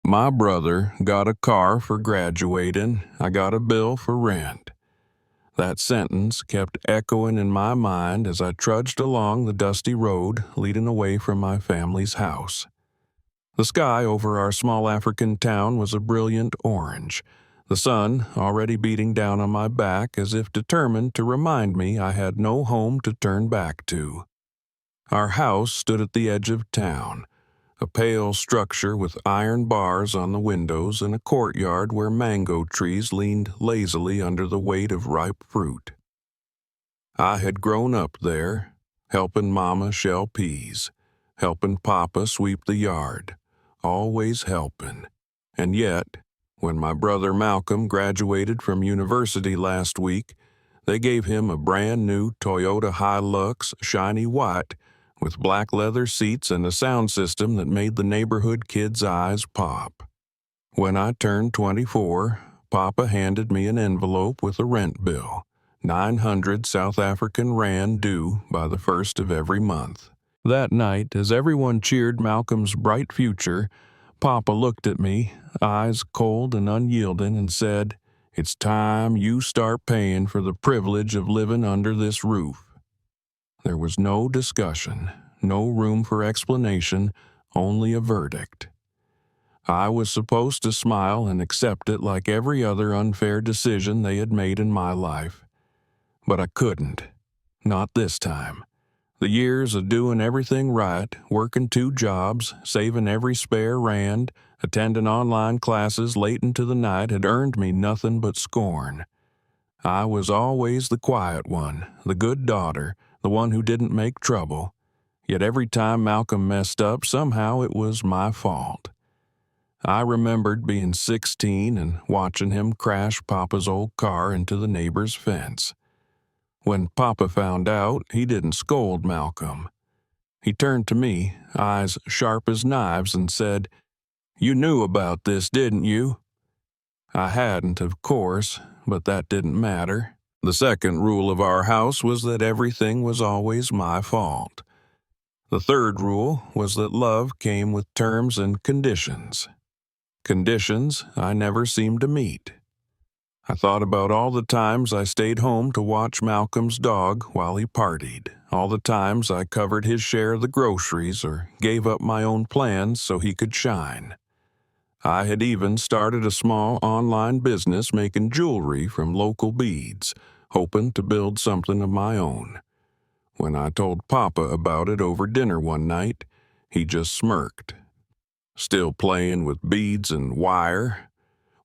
My brother got a car for graduating. I got a bill for rent. That sentence kept echoing in my mind as I trudged along the dusty road leading away from my family's house. The sky over our small African town was a brilliant orange, the sun already beating down on my back as if determined to remind me I had no home to turn back to. Our house stood at the edge of town, a pale structure with iron bars on the windows and a courtyard where mango trees leaned lazily under the weight of ripe fruit. I had grown up there, helping Mama shell peas, helping Papa sweep the yard, always helping. And yet, when my brother Malcolm graduated from university last week, they gave him a brand new Toyota Hilux shiny white with black leather seats and a sound system that made the neighborhood kids' eyes pop. When I turned 24, Papa handed me an envelope with a rent bill, 900 South African rand due by the first of every month. That night, as everyone cheered Malcolm's bright future, Papa looked at me, eyes cold and unyielding, and said, "It's time you start paying for the privilege of living under this roof." There was no discussion, no room for explanation, only a verdict. I was supposed to smile and accept it like every other unfair decision they had made in my life. But I couldn't. Not this time. The years of doing everything right, working 2 jobs, saving every spare rand, attending online classes late into the night had earned me nothing but scorn. I was always the quiet one, the good daughter, the one who didn't make trouble. Yet every time Malcolm messed up, somehow it was my fault. I remembered being 16 and watching him crash Papa's old car into the neighbor's fence. When Papa found out, he didn't scold Malcolm. He turned to me, eyes sharp as knives, and said, "You knew about this, didn't you?" I hadn't, of course, but that didn't matter. The second rule of our house was that everything was always my fault. The third rule was that love came with terms and conditions. Conditions I never seemed to meet. I thought about all the times I stayed home to watch Malcolm's dog while he partied, all the times I covered his share of the groceries or gave up my own plans so he could shine. I had even started a small online business making jewelry from local beads, hoping to build something of my own. When I told Papa about it over dinner one night, he just smirked. "Still playing with beads and wire?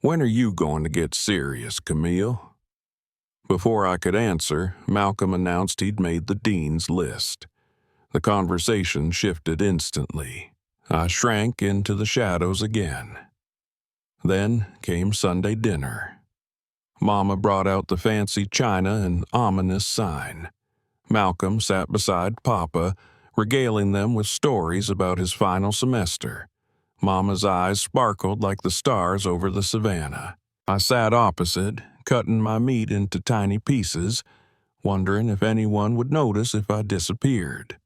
When are you going to get serious, Camille?" Before I could answer, Malcolm announced he'd made the dean's list. The conversation shifted instantly. I shrank into the shadows again. Then came Sunday dinner. Mama brought out the fancy china and ominous sign. Malcolm sat beside Papa, regaling them with stories about his final semester. Mama's eyes sparkled like the stars over the savannah. I sat opposite, cutting my meat into tiny pieces, wondering if anyone would notice if I disappeared.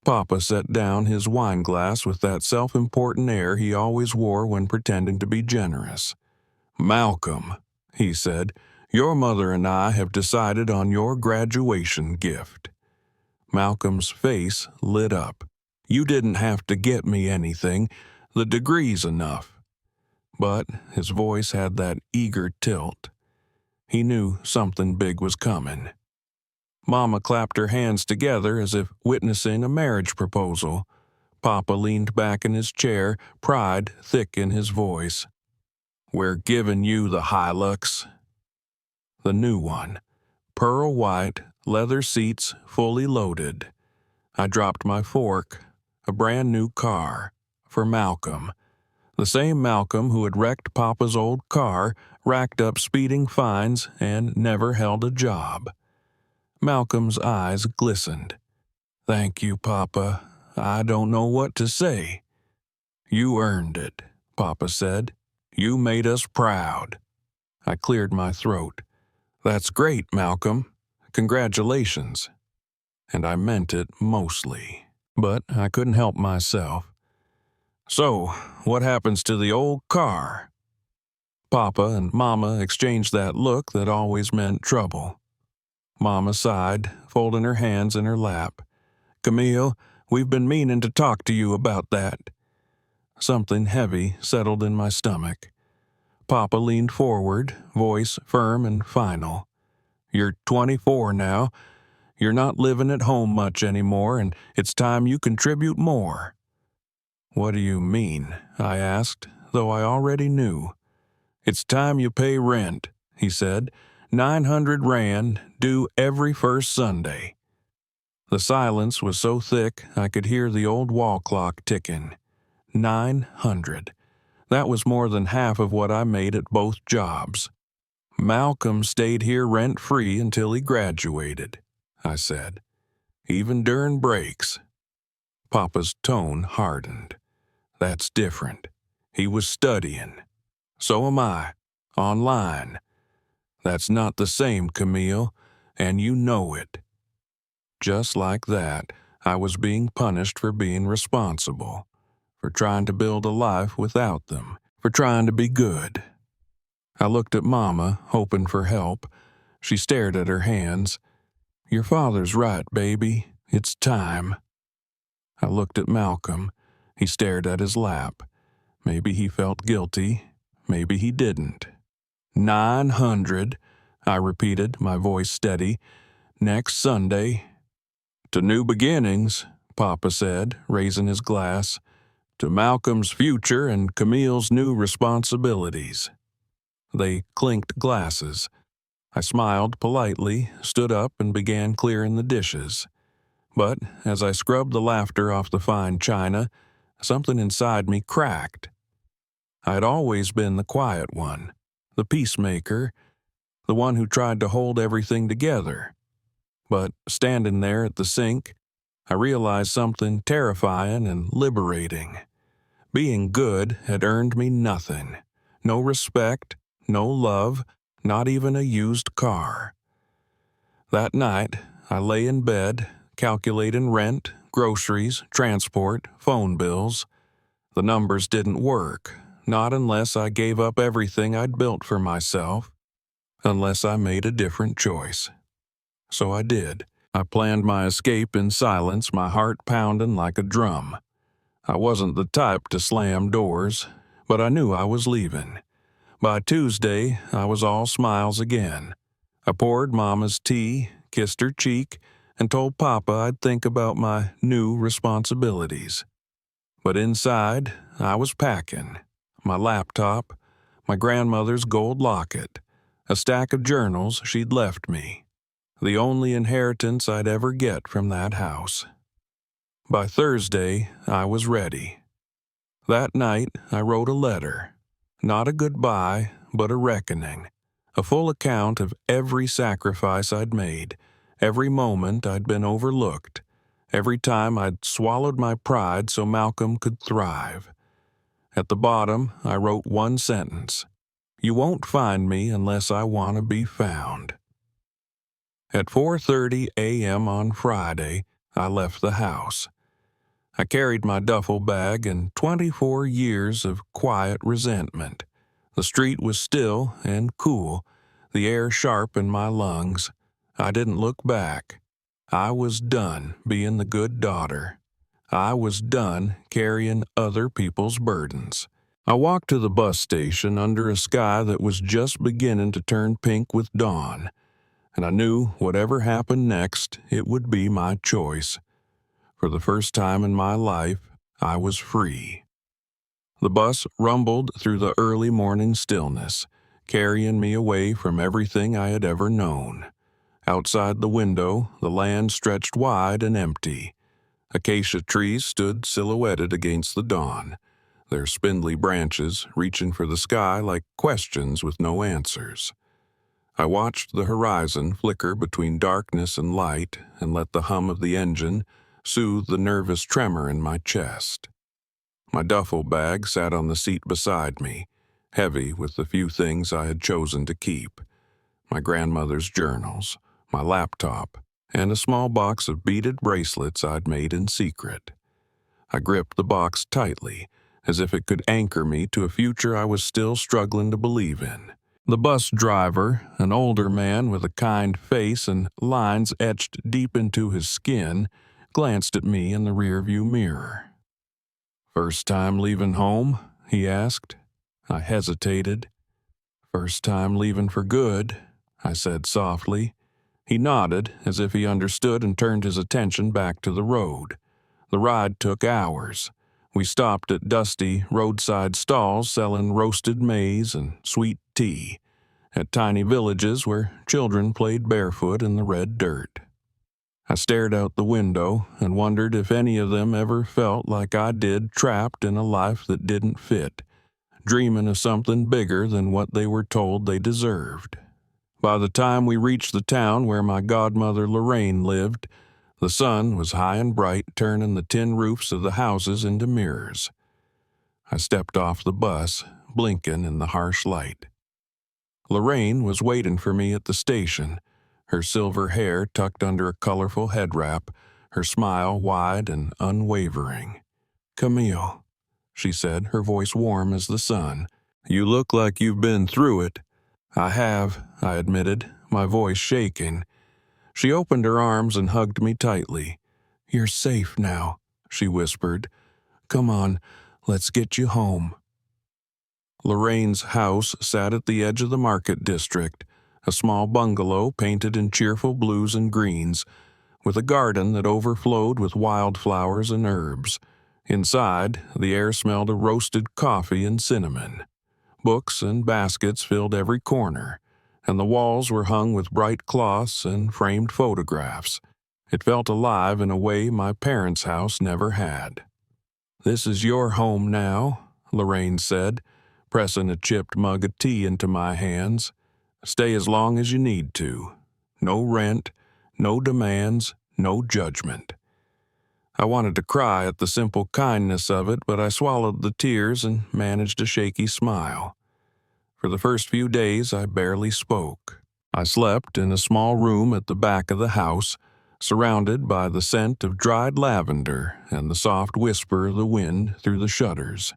Papa set down his wine glass with that self-important air he always wore when pretending to be generous. "Malcolm," he said, "your mother and I have decided on your graduation gift." Malcolm's face lit up. "You didn't have to get me anything. The degree's enough." But his voice had that eager tilt. He knew something big was coming. Mama clapped her hands together as if witnessing a marriage proposal. Papa leaned back in his chair, pride thick in his voice. "We're giving you the Hilux." The new one. Pearl white, leather seats fully loaded. I dropped my fork. A brand new car. For Malcolm. The same Malcolm who had wrecked Papa's old car, racked up speeding fines, and never held a job. Malcolm's eyes glistened. "Thank you, Papa. I don't know what to say." "You earned it," Papa said. "You made us proud." I cleared my throat. "That's great, Malcolm. Congratulations." And I meant it mostly. But I couldn't help myself. "So, what happens to the old car?" Papa and Mama exchanged that look that always meant trouble. Mama sighed, folding her hands in her lap. "Camille, we've been meaning to talk to you about that." Something heavy settled in my stomach. Papa leaned forward, voice firm and final. "You're 24 now. You're not living at home much anymore, and it's time you contribute more." "What do you mean?" I asked, though I already knew. "It's time you pay rent," he said. 900 rand, due every first Sunday." The silence was so thick I could hear the old wall clock ticking. 900. That was more than half of what I made at both jobs. "Malcolm stayed here rent-free until he graduated," I said. "Even during breaks." Papa's tone hardened. "That's different. He was studying. So am I. Online. That's not the same, Camille, and you know it." Just like that, I was being punished for being responsible, for trying to build a life without them, for trying to be good. I looked at Mama, hoping for help. She stared at her hands. "Your father's right, baby. It's time." I looked at Malcolm. He stared at his lap. Maybe he felt guilty. Maybe he didn't. 900, I repeated, my voice steady. "Next Sunday." "To new beginnings," Papa said, raising his glass. "To Malcolm's future and Camille's new responsibilities." They clinked glasses. I smiled politely, stood up, and began clearing the dishes. But as I scrubbed the laughter off the fine china, something inside me cracked. I had always been the quiet one, the peacemaker, the one who tried to hold everything together. But standing there at the sink, I realized something terrifying and liberating. Being good had earned me nothing. No respect, no love, not even a used car. That night, I lay in bed, calculating rent, groceries, transport, phone bills. The numbers didn't work, not unless I gave up everything I'd built for myself, unless I made a different choice. So I did. I planned my escape in silence, my heart pounding like a drum. I wasn't the type to slam doors, but I knew I was leaving. By Tuesday, I was all smiles again. I poured Mama's tea, kissed her cheek, and told Papa I'd think about my new responsibilities. But inside, I was packing. My laptop, my grandmother's gold locket, a stack of journals she'd left me. The only inheritance I'd ever get from that house. By Thursday, I was ready. That night, I wrote a letter. Not a goodbye, but a reckoning. A full account of every sacrifice I'd made, every moment I'd been overlooked, every time I'd swallowed my pride so Malcolm could thrive. At the bottom, I wrote one sentence. "You won't find me unless I want to be found." At 4:30 a.m. on Friday, I left the house. I carried my duffel bag and 24 years of quiet resentment. The street was still and cool, the air sharp in my lungs. I didn't look back. I was done being the good daughter. I was done carrying other people's burdens. I walked to the bus station under a sky that was just beginning to turn pink with dawn, and I knew whatever happened next, it would be my choice. For the first time in my life, I was free. The bus rumbled through the early morning stillness, carrying me away from everything I had ever known. Outside the window, the land stretched wide and empty. Acacia trees stood silhouetted against the dawn, their spindly branches reaching for the sky like questions with no answers. I watched the horizon flicker between darkness and light and let the hum of the engine soothe the nervous tremor in my chest. My duffel bag sat on the seat beside me, heavy with the few things I had chosen to keep. My grandmother's journals, my laptop, and a small box of beaded bracelets I'd made in secret. I gripped the box tightly, as if it could anchor me to a future I was still struggling to believe in. The bus driver, an older man with a kind face and lines etched deep into his skin, glanced at me in the rearview mirror. "First time leaving home?" he asked. I hesitated. "First time leaving for good," I said softly. He nodded, as if he understood, and turned his attention back to the road. The ride took hours. We stopped at dusty roadside stalls selling roasted maize and sweet tea, at tiny villages where children played barefoot in the red dirt. I stared out the window and wondered if any of them ever felt like I did, trapped in a life that didn't fit, dreaming of something bigger than what they were told they deserved. By the time we reached the town where my godmother Lorraine lived, the sun was high and bright, turning the tin roofs of the houses into mirrors. I stepped off the bus, blinking in the harsh light. Lorraine was waiting for me at the station, her silver hair tucked under a colorful head wrap, her smile wide and unwavering. "Camille," she said, her voice warm as the sun. "You look like you've been through it." "I have," I admitted, my voice shaking. She opened her arms and hugged me tightly. "You're safe now," she whispered. "Come on, let's get you home." Lorraine's house sat at the edge of the market district, a small bungalow painted in cheerful blues and greens, with a garden that overflowed with wildflowers and herbs. Inside, the air smelled of roasted coffee and cinnamon. Books and baskets filled every corner, and the walls were hung with bright cloths and framed photographs. It felt alive in a way my parents' house never had. "This is your home now," Lorraine said, pressing a chipped mug of tea into my hands. "Stay as long as you need to. No rent, no demands, no judgment." I wanted to cry at the simple kindness of it, but I swallowed the tears and managed a shaky smile. For the first few days, I barely spoke. I slept in a small room at the back of the house, surrounded by the scent of dried lavender and the soft whisper of the wind through the shutters.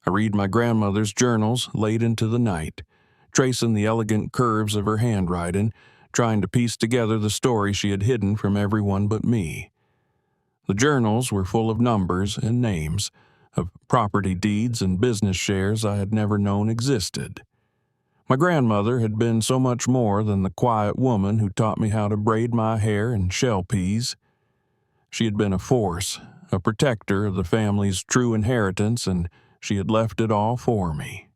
I read my grandmother's journals late into the night, tracing the elegant curves of her handwriting, trying to piece together the story she had hidden from everyone but me. The journals were full of numbers and names, of property deeds and business shares I had never known existed. My grandmother had been so much more than the quiet woman who taught me how to braid my hair and shell peas. She had been a force, a protector of the family's true inheritance, and she had left it all for me.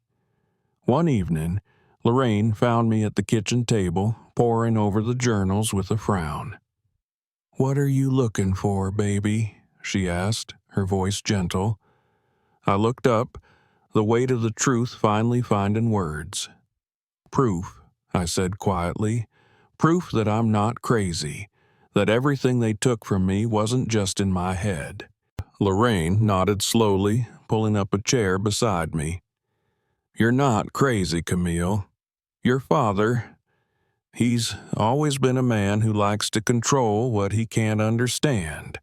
One evening, Lorraine found me at the kitchen table, poring over the journals with a frown. "What are you looking for, baby?" she asked, her voice gentle. I looked up, the weight of the truth finally finding words. "Proof," I said quietly. "Proof that I'm not crazy, that everything they took from me wasn't just in my head." Lorraine nodded slowly, pulling up a chair beside me. "You're not crazy, Camille. Your father, he's always been a man who likes to control what he can't understand.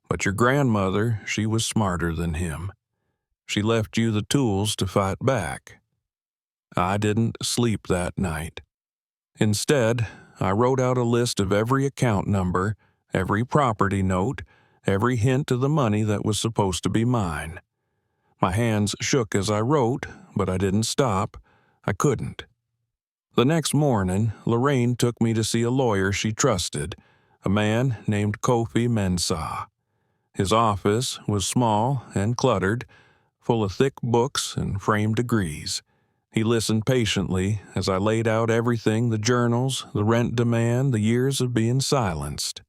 But your grandmother, she was smarter than him. She left you the tools to fight back." I didn't sleep that night. Instead, I wrote out a list of every account number, every property note, every hint of the money that was supposed to be mine. My hands shook as I wrote, but I didn't stop. I couldn't. The next morning, Lorraine took me to see a lawyer she trusted, a man named Kofi Mensah. His office was small and cluttered, full of thick books and framed degrees. He listened patiently as I laid out everything: the journals, the rent demand, the years of being silenced.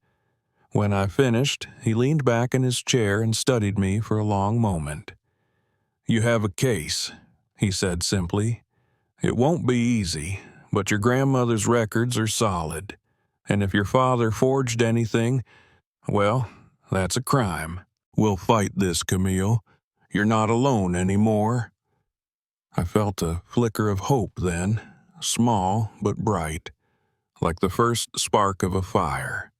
When I finished, he leaned back in his chair and studied me for a long moment. "You have a case," he said simply. "It won't be easy, but your grandmother's records are solid. And if your father forged anything, well, that's a crime. We'll fight this, Camille. You're not alone anymore." I felt a flicker of hope then, small but bright, like the first spark of a fire.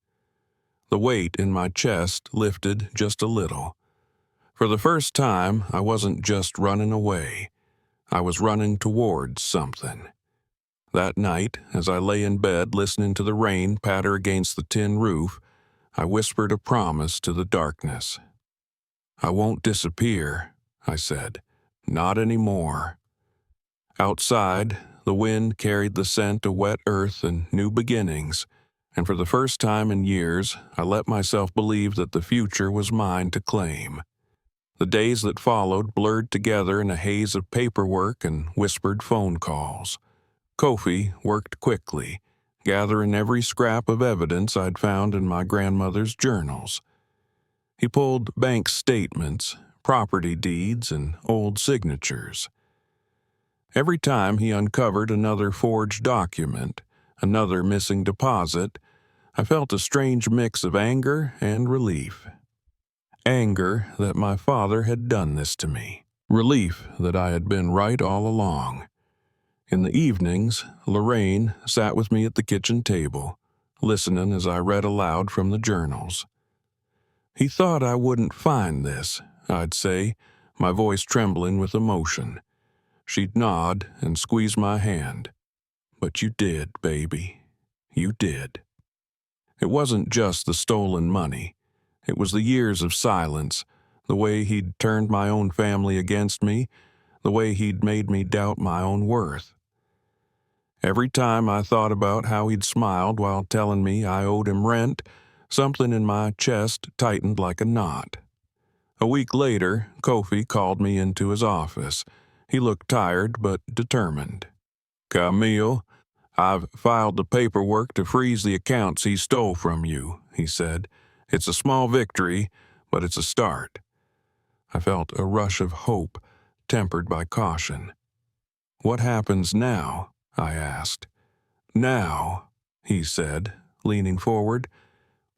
The weight in my chest lifted just a little. For the first time, I wasn't just running away. I was running towards something. That night, as I lay in bed listening to the rain patter against the tin roof, I whispered a promise to the darkness. "I won't disappear," I said. "Not anymore." Outside, the wind carried the scent of wet earth and new beginnings, and for the first time in years, I let myself believe that the future was mine to claim. The days that followed blurred together in a haze of paperwork and whispered phone calls. Kofi worked quickly, gathering every scrap of evidence I'd found in my grandmother's journals. He pulled bank statements, property deeds, and old signatures. Every time he uncovered another forged document, another missing deposit, I felt a strange mix of anger and relief. Anger that my father had done this to me. Relief that I had been right all along. In the evenings, Lorraine sat with me at the kitchen table, listening as I read aloud from the journals. "He thought I wouldn't find this," I'd say, my voice trembling with emotion. She'd nod and squeeze my hand. "But you did, baby. You did." It wasn't just the stolen money. It was the years of silence, the way he'd turned my own family against me, the way he'd made me doubt my own worth. Every time I thought about how he'd smiled while telling me I owed him rent, something in my chest tightened like a knot. A week later, Kofi called me into his office. He looked tired but determined. "Camille, I've filed the paperwork to freeze the accounts he stole from you," he said. "It's a small victory, but it's a start." I felt a rush of hope, tempered by caution. "What happens now?" I asked. "Now," he said, leaning forward,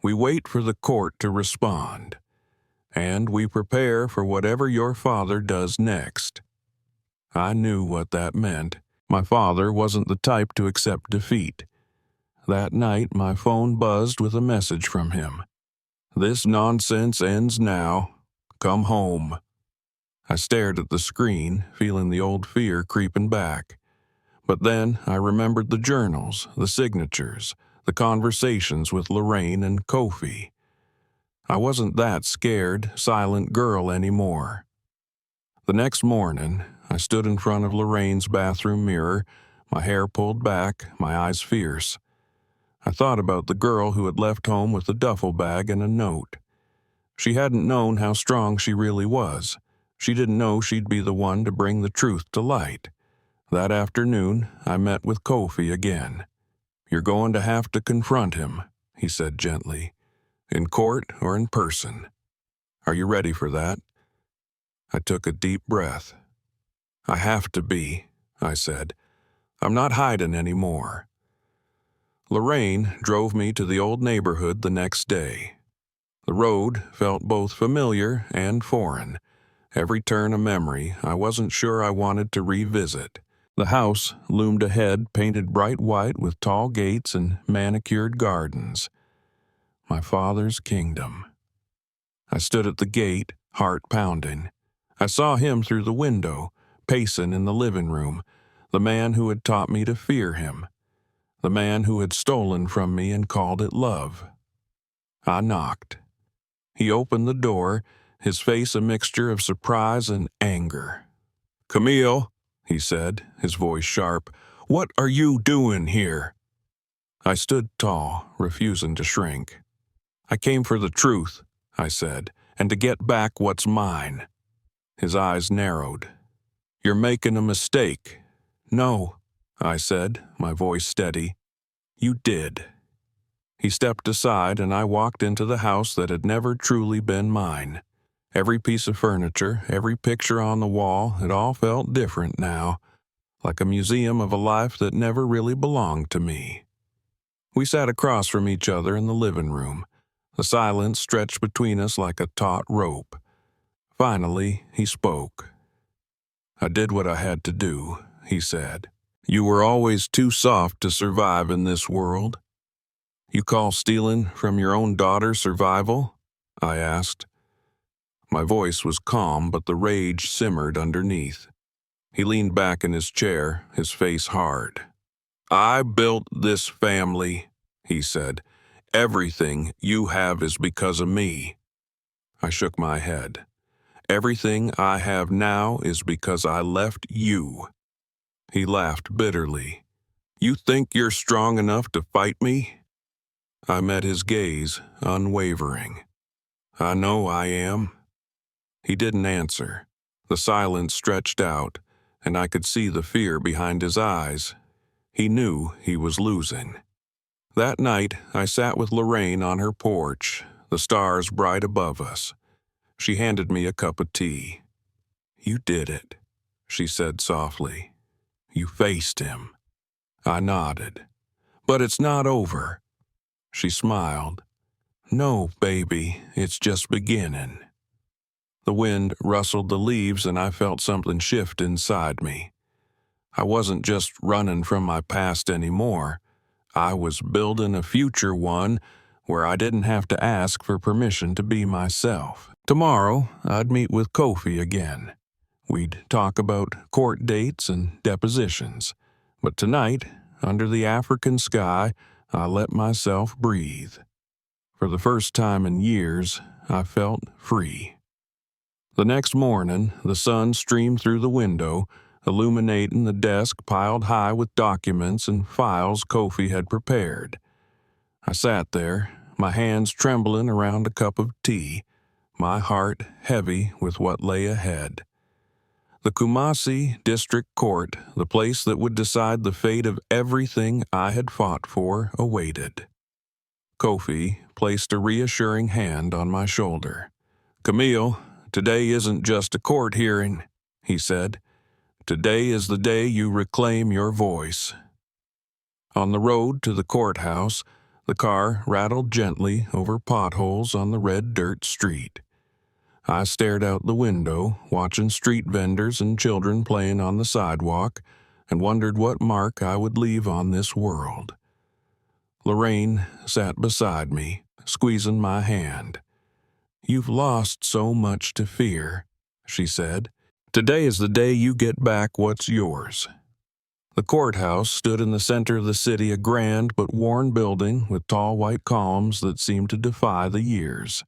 "we wait for the court to respond, and we prepare for whatever your father does next." I knew what that meant. My father wasn't the type to accept defeat. That night, my phone buzzed with a message from him. "This nonsense ends now. Come home." I stared at the screen, feeling the old fear creeping back. But then I remembered the journals, the signatures, the conversations with Lorraine and Kofi. I wasn't that scared, silent girl anymore. The next morning, I stood in front of Lorraine's bathroom mirror, my hair pulled back, my eyes fierce. I thought about the girl who had left home with a duffel bag and a note. She hadn't known how strong she really was. She didn't know she'd be the one to bring the truth to light. That afternoon, I met with Kofi again. "You're going to have to confront him," he said gently, "in court or in person. Are you ready for that?" I took a deep breath. "I have to be," I said. "I'm not hiding anymore." Lorraine drove me to the old neighborhood the next day. The road felt both familiar and foreign. Every turn a memory I wasn't sure I wanted to revisit. The house loomed ahead, painted bright white with tall gates and manicured gardens. My father's kingdom. I stood at the gate, heart pounding. I saw him through the window, pacing in the living room, the man who had taught me to fear him, the man who had stolen from me and called it love. I knocked. He opened the door, his face a mixture of surprise and anger. "Camille," he said, his voice sharp, "what are you doing here?" I stood tall, refusing to shrink. "I came for the truth," I said, "and to get back what's mine." His eyes narrowed. "You're making a mistake." "No," I said, my voice steady. "You did." He stepped aside and I walked into the house that had never truly been mine. Every piece of furniture, every picture on the wall, it all felt different now, like a museum of a life that never really belonged to me. We sat across from each other in the living room. The silence stretched between us like a taut rope. Finally, he spoke. "I did what I had to do," he said. "You were always too soft to survive in this world." "You call stealing from your own daughter survival?" I asked. My voice was calm, but the rage simmered underneath. He leaned back in his chair, his face hard. "I built this family," he said. "Everything you have is because of me." I shook my head. "Everything I have now is because I left you." He laughed bitterly. "You think you're strong enough to fight me?" I met his gaze, unwavering. "I know I am." He didn't answer. The silence stretched out, and I could see the fear behind his eyes. He knew he was losing. That night, I sat with Lorraine on her porch, the stars bright above us. She handed me a cup of tea. "You did it," she said softly. "You faced him." I nodded. "But it's not over." She smiled. "No, baby, it's just beginning." The wind rustled the leaves and I felt something shift inside me. I wasn't just running from my past anymore. I was building a future one where I didn't have to ask for permission to be myself. Tomorrow, I'd meet with Kofi again. We'd talk about court dates and depositions. But tonight, under the African sky, I let myself breathe. For the first time in years, I felt free. The next morning, the sun streamed through the window, illuminating the desk piled high with documents and files Kofi had prepared. I sat there, my hands trembling around a cup of tea, my heart heavy with what lay ahead. The Kumasi District Court, the place that would decide the fate of everything I had fought for, awaited. Kofi placed a reassuring hand on my shoulder. "Camille, today isn't just a court hearing," he said. "Today is the day you reclaim your voice." On the road to the courthouse, the car rattled gently over potholes on the red dirt street. I stared out the window, watching street vendors and children playing on the sidewalk, and wondered what mark I would leave on this world. Lorraine sat beside me, squeezing my hand. "You've lost so much to fear," she said. "Today is the day you get back what's yours." The courthouse stood in the center of the city, a grand but worn building with tall white columns that seemed to defy the years.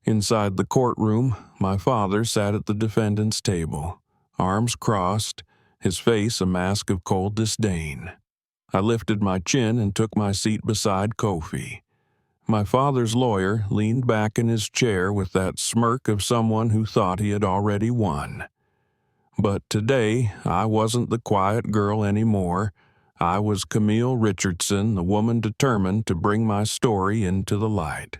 Inside the courtroom, my father sat at the defendant's table, arms crossed, his face a mask of cold disdain. I lifted my chin and took my seat beside Kofi. My father's lawyer leaned back in his chair with that smirk of someone who thought he had already won. But today, I wasn't the quiet girl anymore. I was Camille Richardson, the woman determined to bring my story into the light.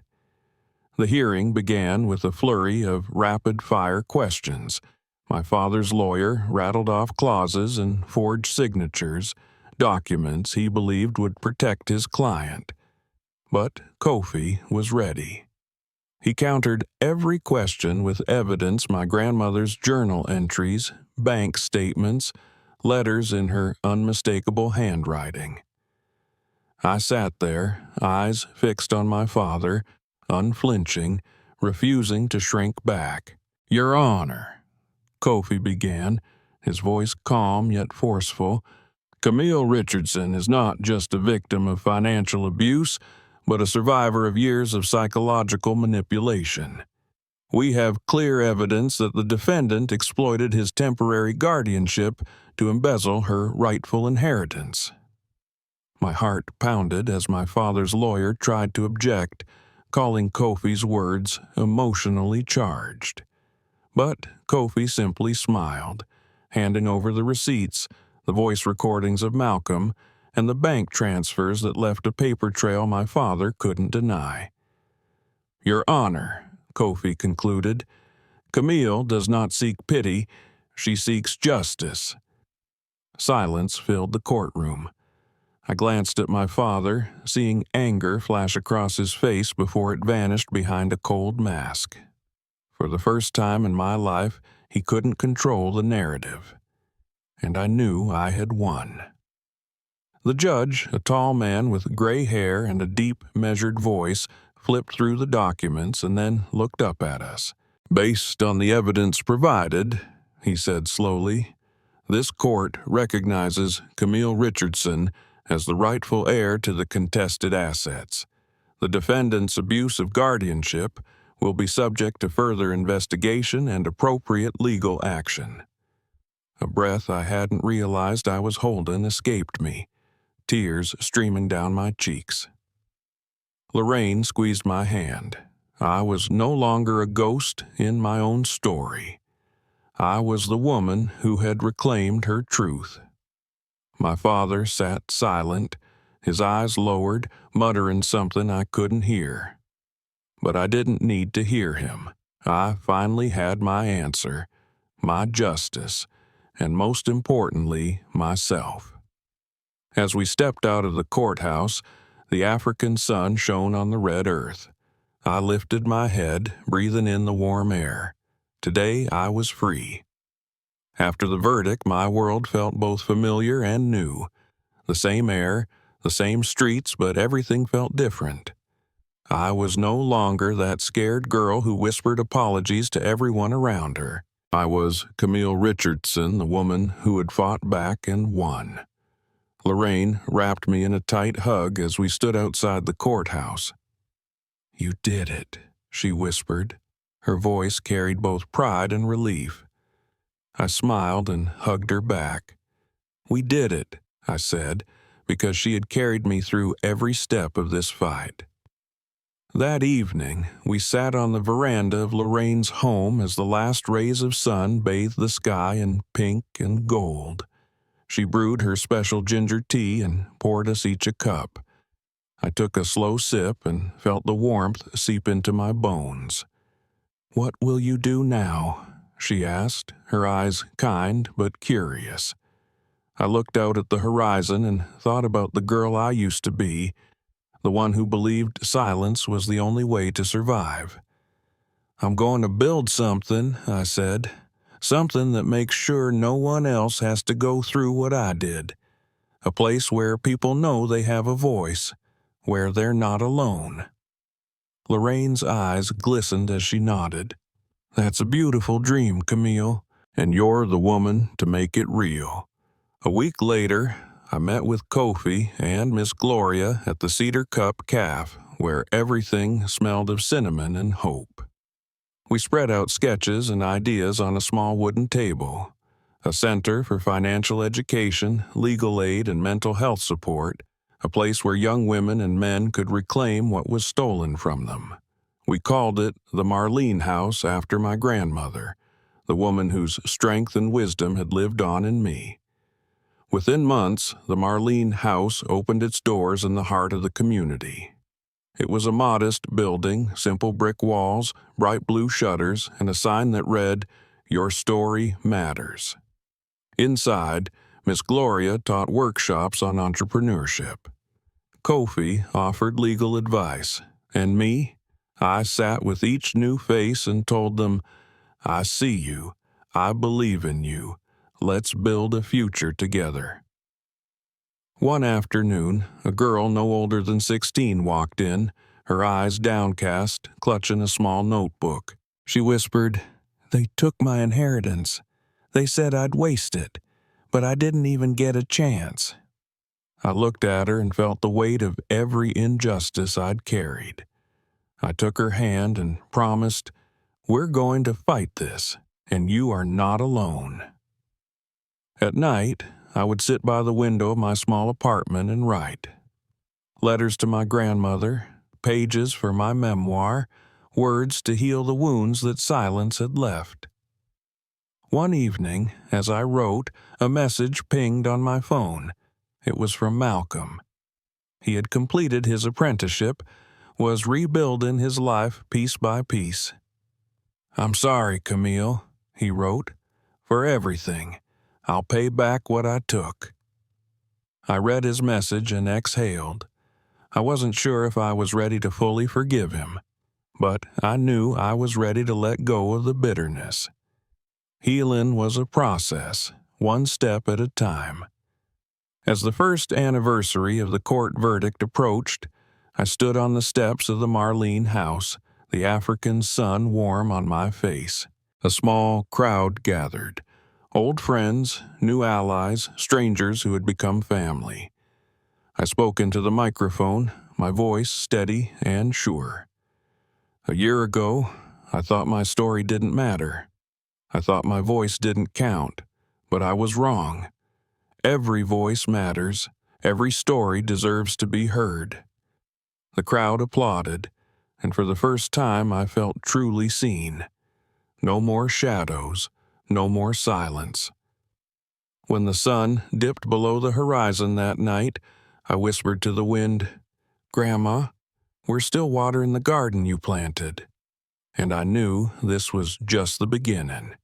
The hearing began with a flurry of rapid-fire questions. My father's lawyer rattled off clauses and forged signatures, documents he believed would protect his client. But Kofi was ready. He countered every question with evidence: my grandmother's journal entries, bank statements, letters in her unmistakable handwriting. I sat there, eyes fixed on my father, unflinching, refusing to shrink back. "Your Honor," Kofi began, his voice calm yet forceful, "Camille Richardson is not just a victim of financial abuse, but a survivor of years of psychological manipulation. We have clear evidence that the defendant exploited his temporary guardianship to embezzle her rightful inheritance." My heart pounded as my father's lawyer tried to object, calling Kofi's words emotionally charged. But Kofi simply smiled, handing over the receipts, the voice recordings of Malcolm, and the bank transfers that left a paper trail my father couldn't deny. "Your Honor," Kofi concluded, "Camille does not seek pity, she seeks justice." Silence filled the courtroom. I glanced at my father, seeing anger flash across his face before it vanished behind a cold mask. For the first time in my life, he couldn't control the narrative. And I knew I had won. The judge, a tall man with gray hair and a deep, measured voice, flipped through the documents and then looked up at us. Based on the evidence provided, he said slowly, this court recognizes Camille Richardson as the rightful heir to the contested assets. The defendant's abuse of guardianship will be subject to further investigation and appropriate legal action. A breath I hadn't realized I was holding escaped me, tears streaming down my cheeks. Lorraine squeezed my hand. I was no longer a ghost in my own story. I was the woman who had reclaimed her truth. My father sat silent, his eyes lowered, muttering something I couldn't hear. But I didn't need to hear him. I finally had my answer, my justice, and most importantly, myself. As we stepped out of the courthouse, the African sun shone on the red earth. I lifted my head, breathing in the warm air. Today I was free. After the verdict, my world felt both familiar and new. The same air, the same streets, but everything felt different. I was no longer that scared girl who whispered apologies to everyone around her. I was Camille Richardson, the woman who had fought back and won. Lorraine wrapped me in a tight hug as we stood outside the courthouse. "You did it," she whispered. Her voice carried both pride and relief. I smiled and hugged her back. "We did it," I said, because she had carried me through every step of this fight. That evening, we sat on the veranda of Lorraine's home as the last rays of sun bathed the sky in pink and gold. She brewed her special ginger tea and poured us each a cup. I took a slow sip and felt the warmth seep into my bones. "What will you do now?" she asked, her eyes kind but curious. I looked out at the horizon and thought about the girl I used to be, the one who believed silence was the only way to survive. "I'm going to build something," I said, "something that makes sure no one else has to go through what I did. A place where people know they have a voice, where they're not alone." Lorraine's eyes glistened as she nodded. "That's a beautiful dream, Camille, and you're the woman to make it real." A week later, I met with Kofi and Miss Gloria at the Cedar Cup Cafe, where everything smelled of cinnamon and hope. We spread out sketches and ideas on a small wooden table. A center for financial education, legal aid, and mental health support, a place where young women and men could reclaim what was stolen from them. We called it the Marlene House after my grandmother, the woman whose strength and wisdom had lived on in me. Within months, the Marlene House opened its doors in the heart of the community. It was a modest building, simple brick walls, bright blue shutters, and a sign that read, "Your story matters." Inside, Miss Gloria taught workshops on entrepreneurship. Kofi offered legal advice, and me, I sat with each new face and told them, "I see you. I believe in you. Let's build a future together." One afternoon, a girl no older than 16 walked in, her eyes downcast, clutching a small notebook. She whispered, "They took my inheritance. They said I'd waste it, but I didn't even get a chance." I looked at her and felt the weight of every injustice I'd carried. I took her hand and promised, "We're going to fight this, and you are not alone." At night, I would sit by the window of my small apartment and write. Letters to my grandmother, pages for my memoir, words to heal the wounds that silence had left. One evening, as I wrote, a message pinged on my phone. It was from Malcolm. He had completed his apprenticeship, was rebuilding his life piece by piece. "I'm sorry, Camille," he wrote, "for everything. I'll pay back what I took." I read his message and exhaled. I wasn't sure if I was ready to fully forgive him, but I knew I was ready to let go of the bitterness. Healing was a process, one step at a time. As the first anniversary of the court verdict approached, I stood on the steps of the Marlene House, the African sun warm on my face. A small crowd gathered. Old friends, new allies, strangers who had become family. I spoke into the microphone, my voice steady and sure. A year ago, I thought my story didn't matter. I thought my voice didn't count, but I was wrong. Every voice matters. Every story deserves to be heard. The crowd applauded, and for the first time I felt truly seen. No more shadows, no more silence. When the sun dipped below the horizon that night, I whispered to the wind, "Grandma, we're still watering the garden you planted." And I knew this was just the beginning.